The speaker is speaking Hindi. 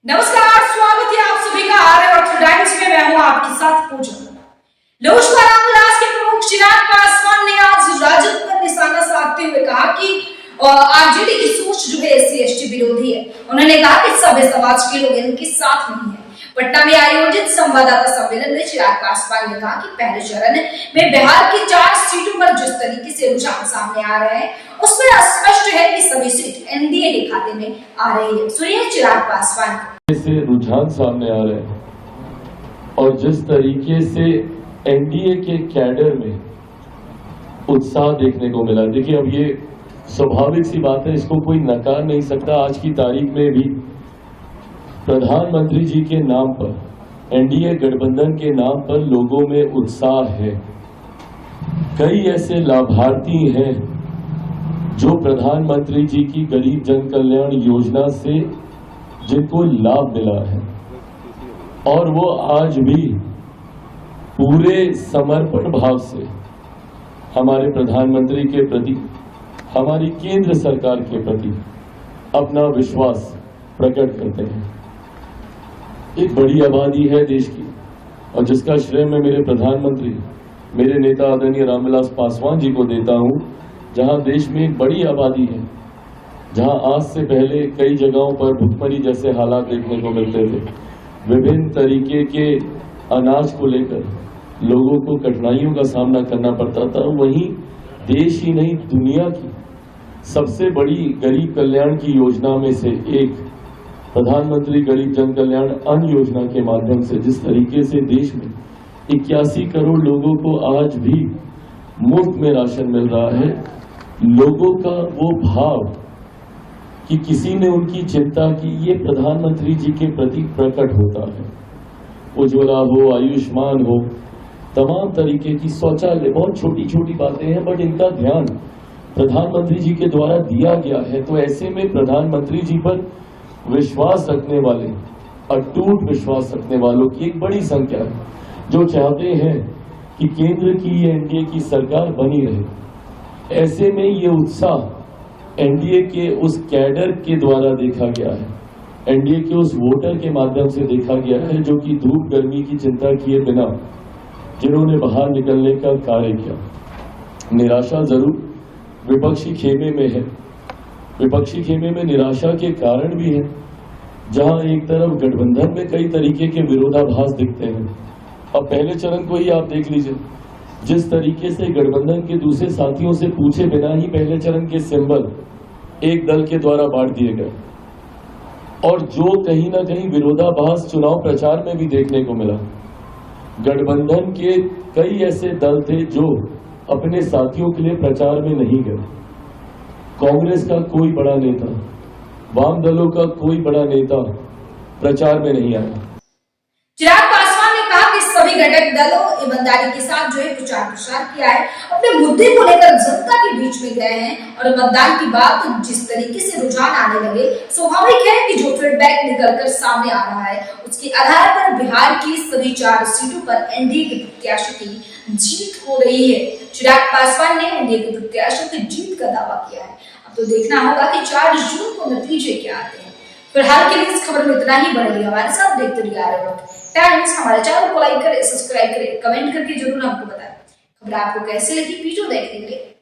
नमस्कार, स्वागत है आप सभी का आर्य ऑर्थो टाइम्स में। मैं हूं आपके साथ पूजा। लोजपा रामविलास के प्रमुख चिराग पासवान ने आज राजद पर निशाना साधते हुए कहा कि आरजेडी की सोच जो है एससी एसटी विरोधी है। उन्होंने कहा कि सभ्य समाज के लोग इनके साथ नहीं है। पटना में आयोजित संवाददाता सम्मेलन में चिराग पासवान ने कहा कि पहले चरण में बिहार की 4 सीटों पर जिस तरीके से रुझान सामने आ रहे हैं उसमें स्पष्ट है कि सभी सीट एनडीए के खाते में आ रही है। सुनिए चिराग पासवान से रुझान सामने आ रहे हैं और जिस तरीके से एनडीए के कैडर में उत्साह देखने को मिला। देखिए, अब ये स्वाभाविक सी बात है, इसको कोई नकार नहीं सकता। आज की तारीख में भी प्रधानमंत्री जी के नाम पर, एनडीए गठबंधन के नाम पर लोगों में उत्साह है। कई ऐसे लाभार्थी हैं जो प्रधानमंत्री जी की गरीब जन कल्याण योजना से जिनको लाभ मिला है और वो आज भी पूरे समर्पण भाव से हमारे प्रधानमंत्री के प्रति, हमारी केंद्र सरकार के प्रति अपना विश्वास प्रकट करते हैं। एक बड़ी आबादी है देश की और जिसका श्रेय मैं मेरे प्रधानमंत्री, मेरे नेता आदरणीय रामविलास पासवान जी को देता हूं। जहां देश में एक बड़ी आबादी है, जहां आज से पहले कई जगहों पर भुखमरी जैसे हालात देखने को मिलते थे, विभिन्न तरीके के अनाज को लेकर लोगों को कठिनाइयों का सामना करना पड़ता था, वहीं देश ही नहीं दुनिया की सबसे बड़ी गरीब कल्याण की योजना में से एक प्रधानमंत्री गरीब जन कल्याण अन्न योजना के माध्यम से जिस तरीके से देश में 81 करोड़ लोगों को आज भी मुफ्त में राशन मिल रहा है, लोगों का वो भाव कि किसी ने उनकी चिंता की, ये प्रधानमंत्री जी के प्रति प्रकट होता है। उज्ज्वला हो, आयुष्मान हो, तमाम तरीके की शौचालय, बहुत छोटी छोटी बातें हैं बट इनका ध्यान प्रधानमंत्री जी के द्वारा दिया गया है। तो ऐसे में प्रधानमंत्री जी पर विश्वास रखने वाले, अटूट विश्वास रखने वालों की एक बड़ी संख्या है जो चाहते हैं कि केंद्र की ये एनडीए की सरकार बनी रहे। ऐसे में ये उत्साह एनडीए के उस कैडर के द्वारा देखा गया है, एनडीए के उस वोटर के माध्यम से देखा गया है जो कि धूप गर्मी की चिंता किए बिना जिन्होंने बाहर निकलने का कार्य किया। निराशा जरूर विपक्षी खेमे में है, विपक्षी खेमे में निराशा के कारण भी है। जहां एक तरफ गठबंधन में कई तरीके के विरोधाभास दिखते हैं। अब पहले चरण को ही आप देख लीजिए, जिस तरीके से गठबंधन के दूसरे साथियों से पूछे बिना ही पहले चरण के सिंबल एक दल के द्वारा बांट दिए गए और जो कहीं ना कहीं विरोधाभास चुनाव प्रचार में भी देखने को मिला। गठबंधन के कई ऐसे दल थे जो अपने साथियों के लिए प्रचार में नहीं गए। कांग्रेस का कोई बड़ा नेता, वाम दलों का कोई बड़ा नेता प्रचार में नहीं आया। चिराग पासवान ने कहा कि सभी घटक दलों ईमानदारी के साथ जो है प्रचार किया है, अपने मुद्दे को लेकर जनता के बीच में गए हैं और मतदान की बात जिस तरीके से रुझान आने लगे, स्वाभाविक है कि जो फीडबैक निकलकर सामने आ रहा है उसके आधार पर बिहार की सभी 4 सीटों पर एनडीए के प्रत्याशी की जीत हो रही है। चिराग पासवान ने एनडीए के प्रत्याशियों की जीत का दावा किया है। अब तो देखना होगा कि 4 जून को नतीजे क्या आते हैं। फिलहाल के लिए इस खबर में इतना ही। बने रहिए हमारे साथ, देखते रहिए आर्य टाइम्स। हमारे चैनल को लाइक करें, सब्सक्राइब करें, कमेंट करके जरूर हमको बताएं खबर आपको कैसे लगी। वीडियो देखने के लिए